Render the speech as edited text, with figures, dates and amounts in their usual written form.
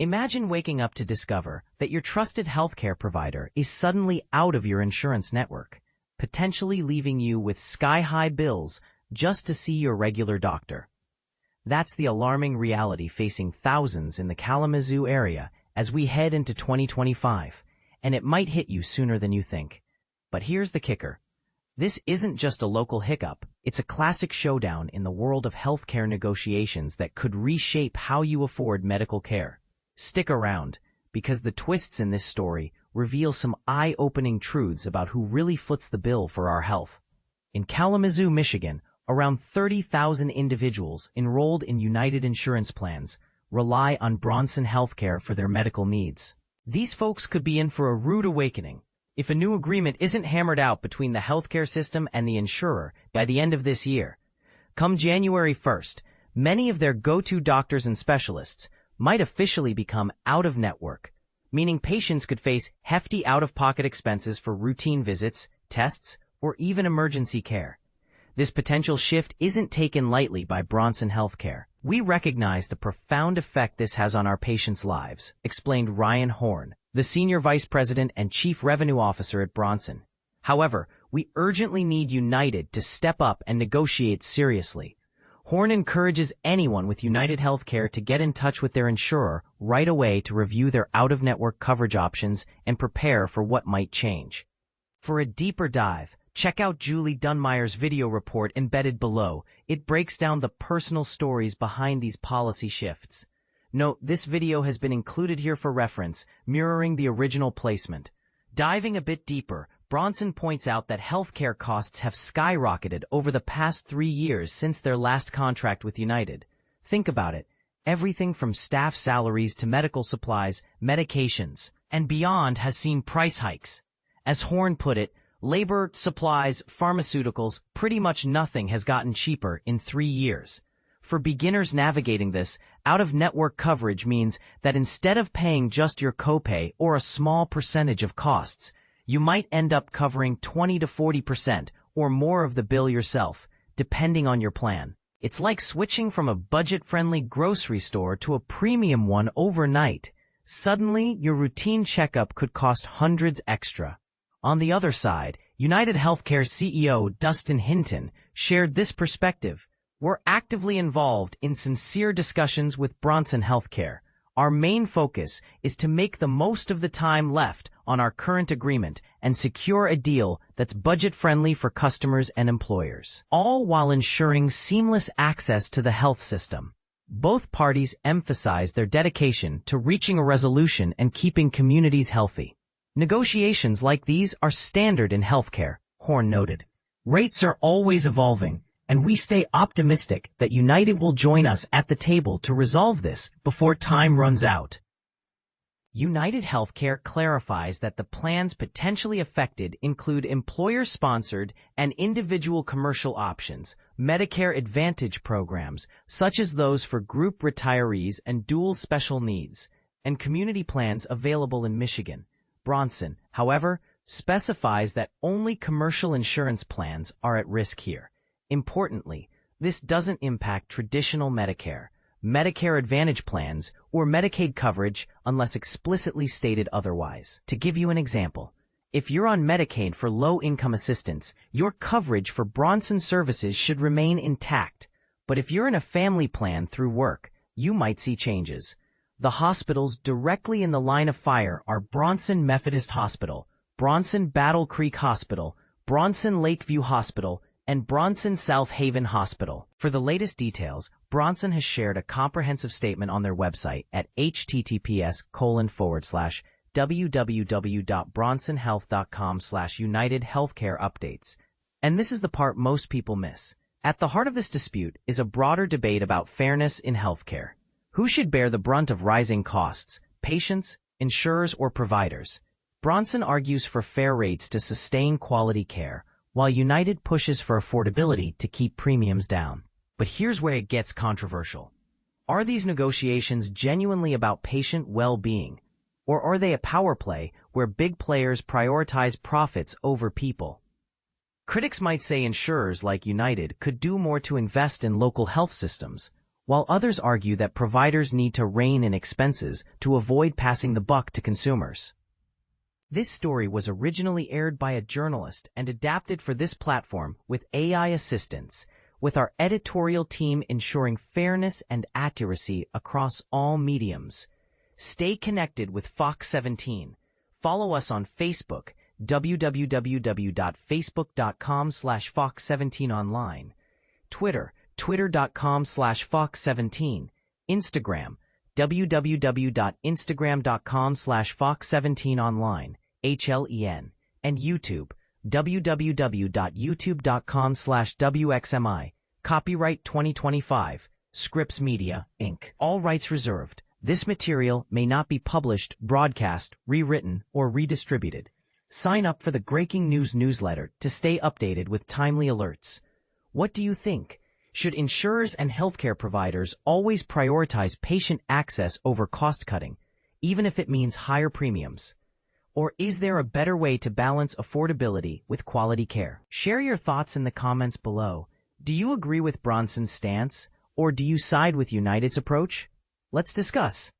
Imagine waking up to discover that your trusted healthcare provider is suddenly out of your insurance network, potentially leaving you with sky-high bills just to see your regular doctor. That's the alarming reality facing thousands in the Kalamazoo area as we head into 2025, and it might hit you sooner than you think. But here's the kicker. This isn't just a local hiccup, it's a classic showdown in the world of healthcare negotiations that could reshape how you afford medical care. Stick around, because the twists in this story reveal some eye-opening truths about who really foots the bill for our health. In Kalamazoo, Michigan, around 30,000 individuals enrolled in United insurance plans rely on Bronson Healthcare for their medical needs. These folks could be in for a rude awakening if a new agreement isn't hammered out between the healthcare system and the insurer by the end of this year. Come January 1st, many of their go-to doctors and specialists might officially become out-of-network, meaning patients could face hefty out-of-pocket expenses for routine visits, tests, or even emergency care. This potential shift isn't taken lightly by Bronson Healthcare. We recognize the profound effect this has on our patients' lives, explained Ryan Horn, the Senior Vice President and Chief Revenue Officer at Bronson. However, we urgently need United to step up and negotiate seriously. Horn encourages anyone with United Healthcare to get in touch with their insurer right away to review their out-of-network coverage options and prepare for what might change. For a deeper dive, check out Julie Dunmeyer's video report embedded below. It breaks down the personal stories behind these policy shifts. Note, this video has been included here for reference, mirroring the original placement. Diving a bit deeper, Bronson points out that healthcare costs have skyrocketed over the past 3 years since their last contract with United. Think about it. Everything from staff salaries to medical supplies, medications, and beyond has seen price hikes. As Horn put it, labor, supplies, pharmaceuticals, pretty much nothing has gotten cheaper in 3 years. For beginners navigating this, out-of-network coverage means that instead of paying just your copay or a small percentage of costs, you might end up covering 20 to 40% or more of the bill yourself, depending on your plan. It's like switching from a budget-friendly grocery store to a premium one overnight. Suddenly, your routine checkup could cost hundreds extra. On the other side, United Healthcare CEO Dustin Hinton shared this perspective. We're actively involved in sincere discussions with Bronson Healthcare. Our main focus is to make the most of the time left on our current agreement and secure a deal that's budget-friendly for customers and employers, all while ensuring seamless access to the health system. Both parties emphasize their dedication to reaching a resolution and keeping communities healthy. Negotiations like these are standard in healthcare, Horn noted. Rates are always evolving, and we stay optimistic that United will join us at the table to resolve this before time runs out. United Healthcare clarifies that the plans potentially affected include employer-sponsored and individual commercial options, Medicare Advantage programs, such as those for group retirees and dual special needs, and community plans available in Michigan. Bronson, however, specifies that only commercial insurance plans are at risk here. Importantly, this doesn't impact traditional Medicare, Medicare Advantage plans, or Medicaid coverage unless explicitly stated otherwise. To give you an example, if you're on Medicaid for low-income assistance, your coverage for Bronson services should remain intact. But if you're in a family plan through work, you might see changes. The hospitals directly in the line of fire are Bronson Methodist Hospital, Bronson Battle Creek Hospital, Bronson Lakeview Hospital, and Bronson South Haven Hospital. For the latest details, Bronson has shared a comprehensive statement on their website at https://www.bronsonhealth.com/United Healthcare updates. And this is the part most people miss. At the heart of this dispute is a broader debate about fairness in healthcare. Who should bear the brunt of rising costs, patients, insurers, or providers? Bronson argues for fair rates to sustain quality care, while United pushes for affordability to keep premiums down. But here's where it gets controversial. Are these negotiations genuinely about patient well-being, or are they a power play where big players prioritize profits over people? Critics might say insurers like United could do more to invest in local health systems, while others argue that providers need to rein in expenses to avoid passing the buck to consumers. This story was originally aired by a journalist and adapted for this platform with AI assistance, with our editorial team ensuring fairness and accuracy across all mediums. Stay connected with Fox 17. Follow us on Facebook, www.facebook.com/Fox17online, Twitter, twitter.com/Fox17, Instagram, www.instagram.com/Fox17online, HLEN, and YouTube, www.youtube.com/WXMI. Copyright 2025, Scripps Media, Inc. All rights reserved. This material may not be published, broadcast, rewritten, or redistributed. Sign up for the Breaking News newsletter to stay updated with timely alerts. What do you think? Should insurers and healthcare providers always prioritize patient access over cost cutting, even if it means higher premiums? Or is there a better way to balance affordability with quality care? Share your thoughts in the comments below. Do you agree with Bronson's stance, or do you side with United's approach? Let's discuss.